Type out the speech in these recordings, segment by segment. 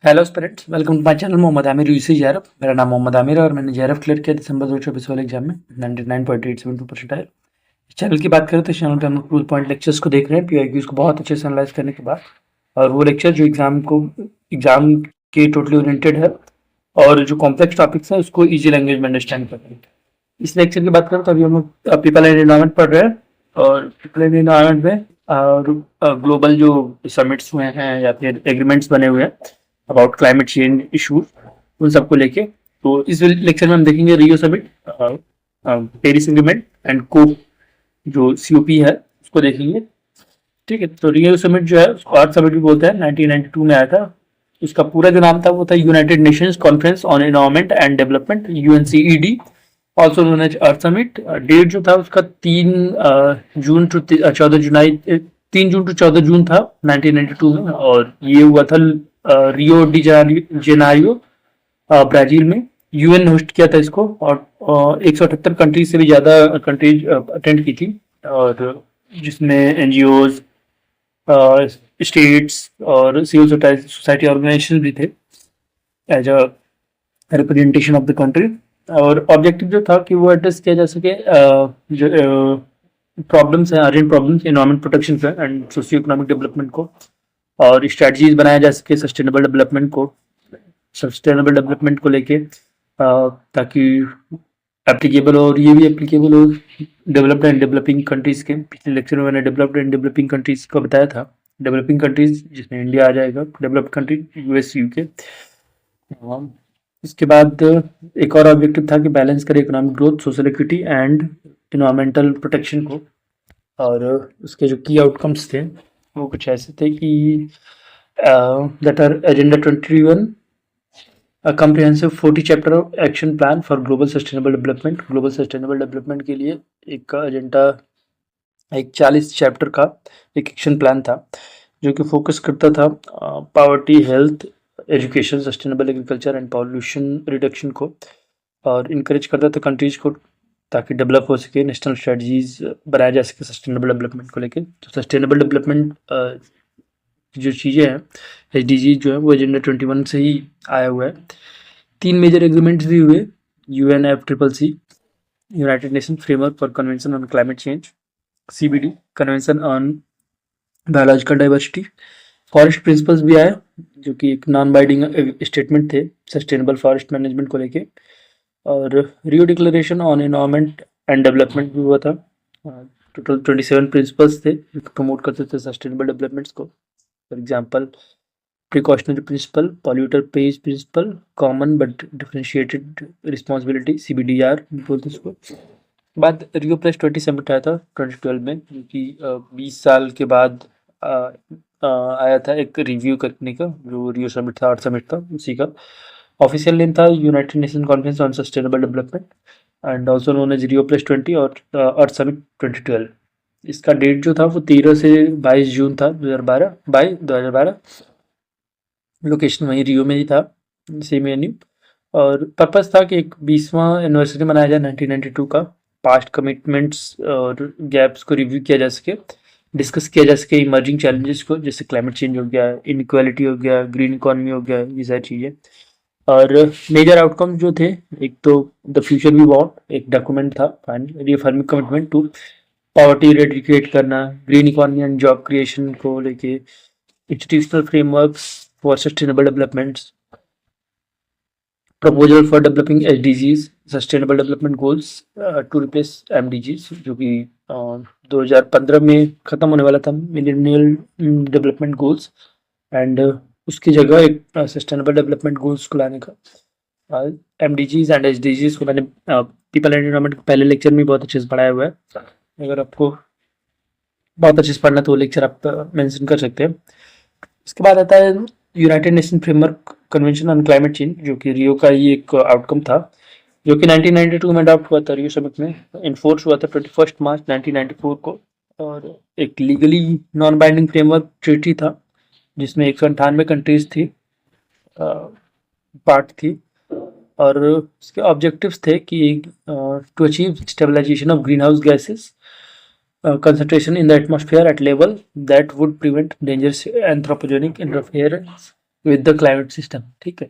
Hello students, welcome to my channel Mohammad Aamir UC JRF. मेरा नाम मोहम्मद आमिर है और मैंने जेआरएफ क्लियर किया दिसंबर 2024 वाले एग्जाम में 99.872% आए। इस चैनल की बात करें तो इस चैनल पे हम लोग 12 पॉइंट लेक्चर्स को देख रहे हैं पीआईक्यूज को बहुत अच्छे से एनालाइज करने के बाद, और वो लेक्चर जो एग्जाम के टोटली ओरिएंटेड है और जो कॉम्प्लेक्स टॉपिक्स हैं उसको ईजी लैंग्वेज में अंडरस्टैंड कर रहे हैं। इस लेक्चर की बात करें तो अभी हम लोग पीपल एंड एनवायरनमेंट पढ़ रहे हैं और पीपल एंड एनवायरनमेंट में और ग्लोबल जो समिट्स हुए हैं या फिर एग्रीमेंट्स बने हुए हैं अबाउट क्लाइमेट चेंज इशूज, उन सबको लेके। तो इस लेक्चर में हम देखेंगे Rio summit, Paris agreement and कोप जो सीओपी है उसको देखेंगे। ठीक है, तो रियो समिट जो है उसको अर्थ समिट भी बोलते हैं, 1992 में आया था। उसका पूरा जो नाम था वो था United Nations Conference on Environment and Development, UNCED, also known as Earth Summit. Date जो था उसका 3 जून टू 14 जुलाई 3 जून टू 14 जून था 1992 में, और ये हुआ था रियो डी जेनारियो ब्राजील में। यूएन होस्ट किया था इसको और 178 कंट्रीज से भी ज़्यादा कंट्रीज अटेंड की थी, और जिसमें एनजीओज, स्टेट्स और सिविल सोसाइटी ऑर्गेनाइजेशन भी थे as a representation of the country. और ऑब्जेक्टिव जो था कि वो एड्रेस किया जा सके जो प्रॉब्लम्स हैं, अर्जेंट प्रॉब्लम्स एनवायरमेंट प्रोटेक्शन से एंड सोशियो इकोनॉमिक डेवलपमेंट को, और स्ट्रेटजीज बनाया जा सके सस्टेनेबल डेवलपमेंट को लेके, ताकि एप्लीकेबल हो, और ये भी एप्लीकेबल हो डेवलप्ड एंड डेवलपिंग कंट्रीज के। पिछले लेक्चर में मैंने डेवलप्ड एंड डेवलपिंग कंट्रीज को बताया था। डेवलपिंग कंट्रीज जिसमें इंडिया आ जाएगा, डेवलप्ड कंट्री यूएस, यूके। इसके बाद एक और ऑब्जेक्टिव था कि बैलेंस करे economic growth, social equity and environmental protection को। और उसके जो की आउटकम्स थे वो कुछ ऐसे थे कि that are agenda 21, a comprehensive 40 chapter action plan for global sustainable development. Global sustainable development के लिए एक एजेंडा, एक 40 चैप्टर का एक एक्शन प्लान था जो कि फोकस करता था poverty, health, education, sustainable agriculture and pollution reduction को, और इनकरेज करता था कंट्रीज को ताकि डेवलप हो सके, नेशनल स्ट्रेटजीज बनाया जा सके सस्टेनेबल डेवलपमेंट को लेके। तो सस्टेनेबल डेवलपमेंट जो चीज़ें हैं, एसडीजी जो है वो एजेंडा 21 से ही आया हुआ है। 3 मेजर एग्रीमेंट्स भी हुए, UNFCCC, United Nation Framework for Convention on Climate Change, CBD, Convention on Biological Diversity. Forest principles भी आए जो कि एक नॉन बाइंडिंग स्टेटमेंट थे सस्टेनेबल फॉरेस्ट मैनेजमेंट को लेके, और Rio Declaration on Environment and Development भी हुआ था। टोटल 27 प्रिंसिपल्स थे जो प्रमोट करते थे सस्टेनेबल डेवलपमेंट्स को। For example, precautionary principle, polluter pays principle, common but differentiated responsibility, CBDR बोलते इसको। बाद रियो प्लस 20 समिट आया था 2012 में, जो कि 20 साल के बाद आया था एक रिव्यू करने का। जो रियो समिट था, अर्थ समिट था, उसी का ऑफिशियल नेम था United Nation conference on sustainable development and also known as Rio plus 20 और अर्थ समिट 2012। इसका डेट जो था वो 13 से 22 जून था 2012। लोकेशन वहीं रियो में ही था, सेम वेन्यू, और पर्पस था कि एक 20वां एनिवर्सरी मनाया जाए 1992 का। पास्ट कमिटमेंट्स और गैप्स को रिव्यू किया जा सके, डिस्कस किया जा सके इमर्जिंग चैलेंजेस को, जैसे क्लाइमेट चेंज हो गया, इनइक्वालिटी हो गया, ग्रीन इकोनॉमी हो गया, ये सारी चीज़ें। और मेजर आउटकम जो थे, एक तो द फ्यूचर वी वांट, एक डॉक्यूमेंट था final, reaffirming commitment to poverty eradicate करना, green economy and job creation को लेके, institutional frameworks for sustainable developments, proposal for developing SDGs, sustainable development goals to replace MDGs, जो कि 2015 में ख़त्म होने वाला था, मिलेनियल डेवलपमेंट गोल्स, एंड उसकी जगह एक सस्टेनेबल डेवलपमेंट गोल्स को लाने का। MDGs एंड SDGs को मैंने पीपल एंड एनवायरनमेंट के पहले लेक्चर में बहुत अच्छे से पढ़ाया हुआ है। अगर आपको बहुत अच्छे से पढ़ना तो वो लेक्चर आप मेंशन कर सकते हैं। इसके बाद आता है United Nation framework convention on Climate change, जो कि रियो का ही एक आउटकम था, जो कि 1992 में अडॉप्ट हुआ था रियो समिट में। इन्फोर्स हुआ था 21 मार्च 1994 को, और एक legally non binding framework treaty था जिसमें 198 कंट्रीज थी, पार्ट थी, और उसके ऑब्जेक्टिव्स थे कि to achieve stabilization of green house gases concentration in the atmosphere at level that would prevent dangerous anthropogenic interference with the climate system. ठीक है,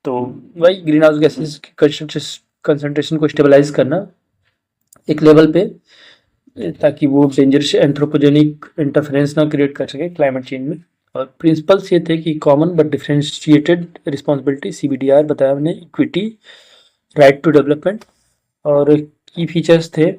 तो वही ग्रीन हाउस गैसेस की कंसंट्रेशन को स्टेबलाइज करना एक लेवल पे, ताकि वो डेंजरस एंथ्रोपोजेनिक इंटरफेरेंस ना क्रिएट कर सके क्लाइमेट चेंज में। और प्रिंसिपल्स ये थे कि common but differentiated responsibility, CBDR बताया हमने, इक्विटी, राइट टू डेवलपमेंट। और की फीचर्स थे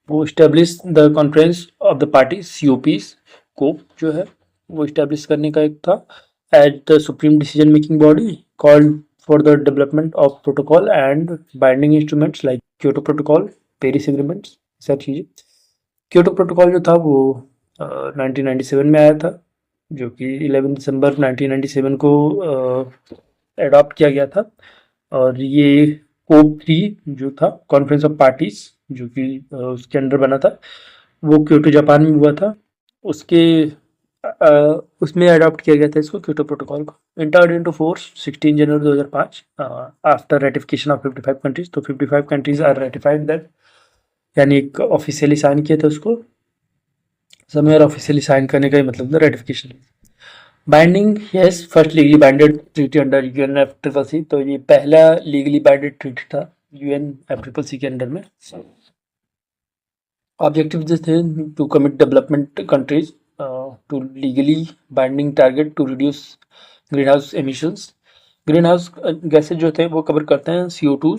वो establish the conference of the party, COPs को जो है वो स्टेब्लिश करने का एक था, as the supreme decision making body called for the development of protocol and binding instruments like Kyoto protocol, Paris agreements, सब चीज़ें। क्योटो प्रोटोकॉल जो था वो 1997 में आया था, जो कि 11 दिसंबर 1997 को एडॉप्ट किया गया था। और ये COP3 जो था, कॉन्फ्रेंस ऑफ पार्टीज, जो कि उसके अंडर बना था, वो क्योटो जापान में हुआ था। उसके उसमें अडॉप्ट किया गया था इसको, क्योटो प्रोटोकॉल को। Entered into force 16 January 2005 after ratification of 55 countries. तो 55 कंट्रीज आर रेटिफाइड दैट, यानी एक ऑफिशियली साइन किया था उसको। समय और ऑफिशियली साइन करने का ही मतलब था ratification. Binding, yes, first legally binded treaty under UNFCCC। तो ये पहला लीगली बाइंडेड ट्रीटी था UNFCCC के अंडर में। ऑब्जेक्टिव जो थे, to commit development countries to legally binding target to reduce green house emissions. Green house gases जो थे वो कवर करते हैं CO2,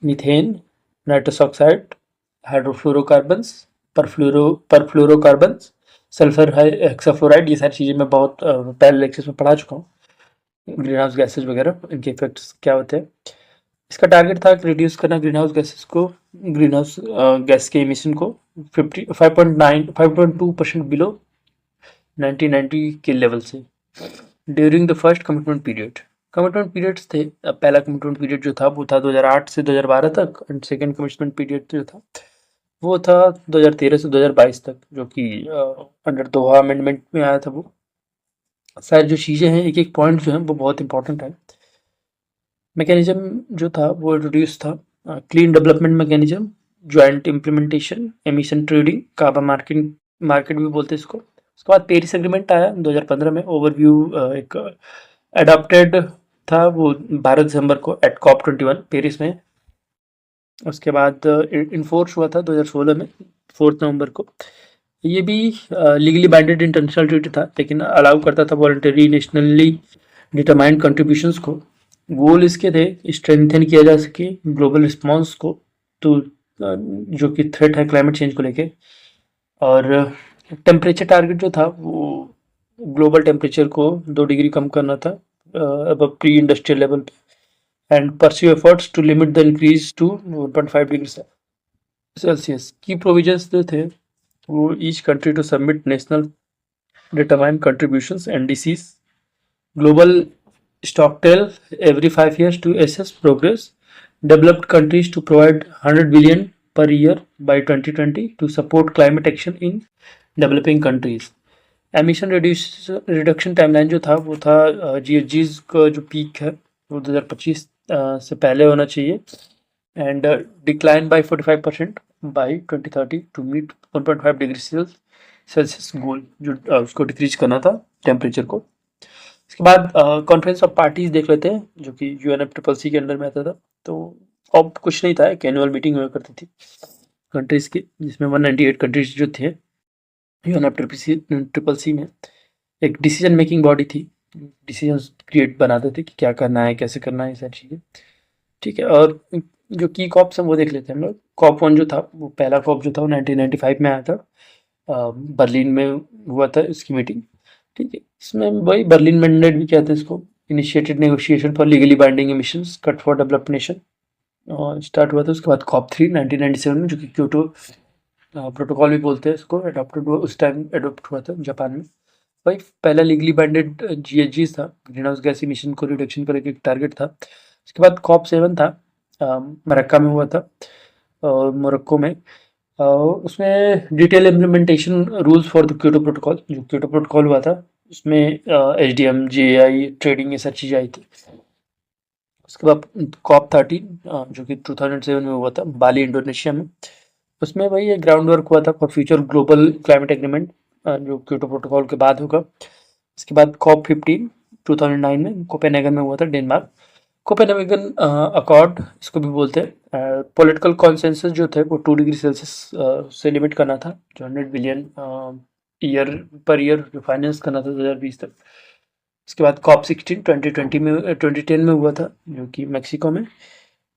methane, nitrous oxide, hydrofluorocarbons, perfluorocarbons, sulphur hexafluoride. ये सारी चीज़ें मैं बहुत पहले लेक्चर्स में पढ़ा चुका हूँ, ग्रीन हाउस गैसेज वगैरह, इनके इफेक्ट्स क्या होते हैं। इसका टारगेट था कि रिड्यूस करना ग्रीन हाउस गैसेस को, ग्रीन हाउस गैस के एमिशन को 5.2% बिलो 1990 के लेवल से during the first commitment period. Commitment periods थे, पहला कमिटमेंट पीरियड जो था वो था 2008 से 2012 तक, एंड सेकेंड कमिटमेंट पीरियड जो था वो था 2013 से 2022 तक, जो कि अंडर दोहा अमेंडमेंट में आया था। वो सारी जो चीज़ें हैं, एक एक पॉइंट जो है वो बहुत इंपॉर्टेंट है। मैकेनिज्म जो था वो इंट्रोड्यूस था, clean development mechanism, joint implementation, emission trading, carbon market भी बोलते हैं इसको। उसके बाद पेरिस एग्रीमेंट आया 2015 में, ओवरव्यू एक अडॉप्टेड था वो 12 दिसंबर को एट COP21 पेरिस में। उसके बाद इन्फोर्स हुआ था 2016 में 4 नवंबर को। ये भी लीगली बाइंडेड इंटरनेशनल ट्रीटी था, लेकिन अलाउ करता था वॉलंटरी नेशनली डिटरमाइंड कंट्रीब्यूशंस को। गोल इसके थे स्ट्रेंथन किया जा सके ग्लोबल रिस्पांस को, तो जो कि थ्रेट है क्लाइमेट चेंज को लेके। और टेम्परेचर टारगेट जो था वो ग्लोबल टेम्परेचर को 2 डिग्री कम करना था अब प्री इंडस्ट्रियल लेवल पे, and pursue efforts to limit the increase to 1.5 degree Celsius. की प्रोविजंस जो थे वो each country to submit national determined contributions NDCs, global stocktail every 5 years to assess progress, developed countries to provide 100 billion per year by 2020 to support climate action in developing countries. Emission reduction timeline जो था वो था GHGs का जो peak है वो 2025 से पहले होना चाहिए, and decline by 45% by 2030 to meet 1.5 degree Celsius goal, जो उसको डिक्रीज करना था टेम्परेचर को। इसके बाद कॉन्फ्रेंस ऑफ पार्टीज देख लेते हैं, जो कि UNFCCC के अंडर में आता था। तो अब कुछ नहीं था, एक एनुअल मीटिंग हुआ करती थी कंट्रीज की, जिसमें 198 कंट्रीज जो थे UNFCCC में एक डिसीजन मेकिंग बॉडी थी, डिसीजन क्रिएट बनाते थे कि क्या करना है, कैसे करना है, ये सारी चीज़ें। ठीक है, और जो की कॉप्स हैं वो देख लेते हैं हम लोग। COP1 जो था वो पहला COP जो था वो 1995 में आया था, बर्लिन में हुआ था इसकी मीटिंग। ठीक है, इसमें वही बर्लिन मैंडेट भी कहते हैं इसको, initiated negotiation for legally binding emissions cut for developed nation, start हुआ था। उसके बाद COP3 1997 में, जो कि क्योटो प्रोटोकॉल भी बोलते हैं इसको, अडॉप्टेड हुआ, उस टाइम अडॉप्ट हुआ था जापान में। भाई पहला लीगली बाइंडेड GHGs था, ग्रीन हाउस गैस इमिशन को रिडक्शन करने का एक टारगेट था। उसके बाद COP7 था, मरक्का में हुआ था, मोरक्को में। उसमें detail implementation rules for the Kyoto protocol, जो क्योटो प्रोटोकॉल हुआ था उसमें HDM, GAI, ट्रेडिंग, ये सब चीज़ें आई थी। उसके बाद COP13 जो कि 2007 में हुआ था बाली, इंडोनेशिया में। उसमें वही एक ग्राउंड वर्क हुआ था for future global climate agreement, जो क्योटो प्रोटोकॉल के बाद होगा। इसके बाद COP15 2009 में कोपेनहेगन में हुआ था, डेनमार्क। कोपेनहेगन अकॉर्ड इसको भी बोलते हैं। पॉलिटिकल कॉन्सेंसस जो थे वो 2 डिग्री सेल्सियस से लिमिट करना था, जो 100 बिलियन ईयर पर ईयर जो फाइनेंस करना था 2020 तक। उसके बाद कॉप 16 2010 में हुआ था, जो कि मैक्सिको में,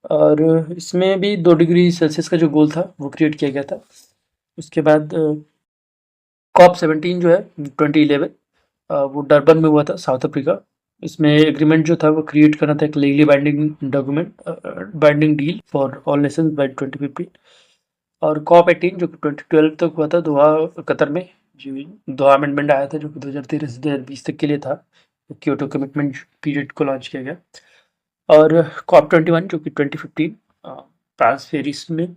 और इसमें भी 2 डिग्री सेल्सियस का जो गोल था वो क्रिएट किया गया था। उसके बाद कॉप 17 जो है 2011, वो डरबन में हुआ था, साउथ अफ्रीका। इसमें एग्रीमेंट जो था वो क्रिएट करना था एक legally binding document, binding deal for all nations by 2015। और कॉप 18 जो कि 2012 तक हुआ था दोहा, कतर में, जो दोहा अमेंडमेंट आया था जो कि 2013 से 2020 तक के लिए था। क्योटो कमिटमेंट पीरियड को लॉन्च किया गया। और कॉप 21 जो कि 2015 फ्रांस पेरिस में,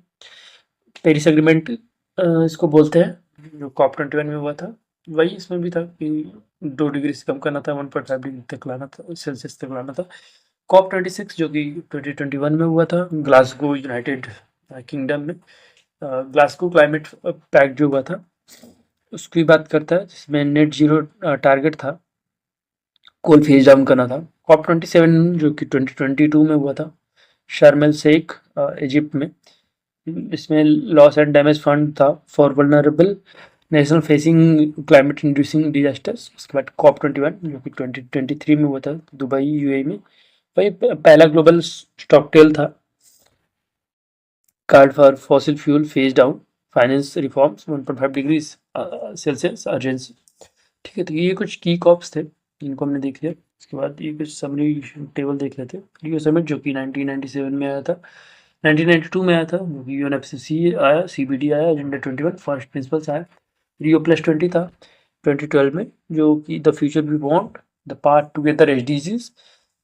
पेरिस एग्रीमेंट इसको बोलते हैं, जो कॉप 21 में हुआ था। वही इसमें भी था कि 2 डिग्री से कम करना था, 1.5 डिग्री तक लाना था, सेल्सियस तक लाना था। कॉप 26 जो कि 2021 में हुआ था, ग्लासगो यूनाइटेड किंगडम में। ग्लासगो क्लाइमेट पैक्ट जो हुआ था उसकी बात करता है, जिसमें नेट जीरो टारगेट था, कोल फेज डाउन करना था। कॉप 27 जो कि 2022 में हुआ था, शर्म एल शेख इजिप्ट में। इसमें लॉस एंड डैमेज फंड था for vulnerable national facing climate inducing disasters. उसके बाद कॉप 21 जो कि 2023 में हुआ था, दुबई यूएई में। वही पहला ग्लोबल स्टॉकटेल था, card for fossil fuel phase down, finance reforms, 1.5 degree Celsius urgency. ठीक है, तो ये कुछ की कॉप्स थे इनको हमने देख लिया। उसके बाद ये कुछ समरी टेबल देख लेते हैं। रियो समिट जो कि 1997 में आया था, 1992 में आया था, यूएनएफसीसी आया, सीबीडी आया, एजेंडा 21 फर्स्ट प्रिंसिपल्स आया। रियो +20 था 2012 में, जो कि the future we want, the path together SDGs.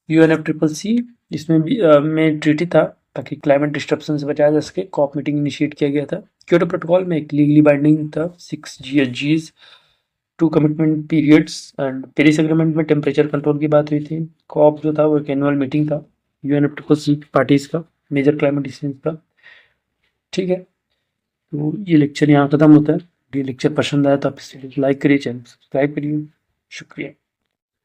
UNFCCC इसमें भी में ट्रीटी था ताकि क्लाइमेट डिस्ट्रप्शन से बचाया जा सके। कॉप मीटिंग इनिशिएट किया गया था। क्योटो प्रोटोकॉल में एक लीगली बाइंडिंग था, 6 जीएसजीज, 2 commitment periods. And Paris agreement में टेम्परेचर कंट्रोल की बात हुई थी। कॉप जो था वो एक एनुअल मीटिंग था यूएनएफसीसीसी पार्टीज का, मेजर क्लाइमेट डिसीजन का। ठीक है, तो ये लेक्चर यहाँ खत्म होता है। ये लेक्चर पसंद आया तो आप इसे लाइक करिए, चैनल सब्सक्राइब करिए। शुक्रिया।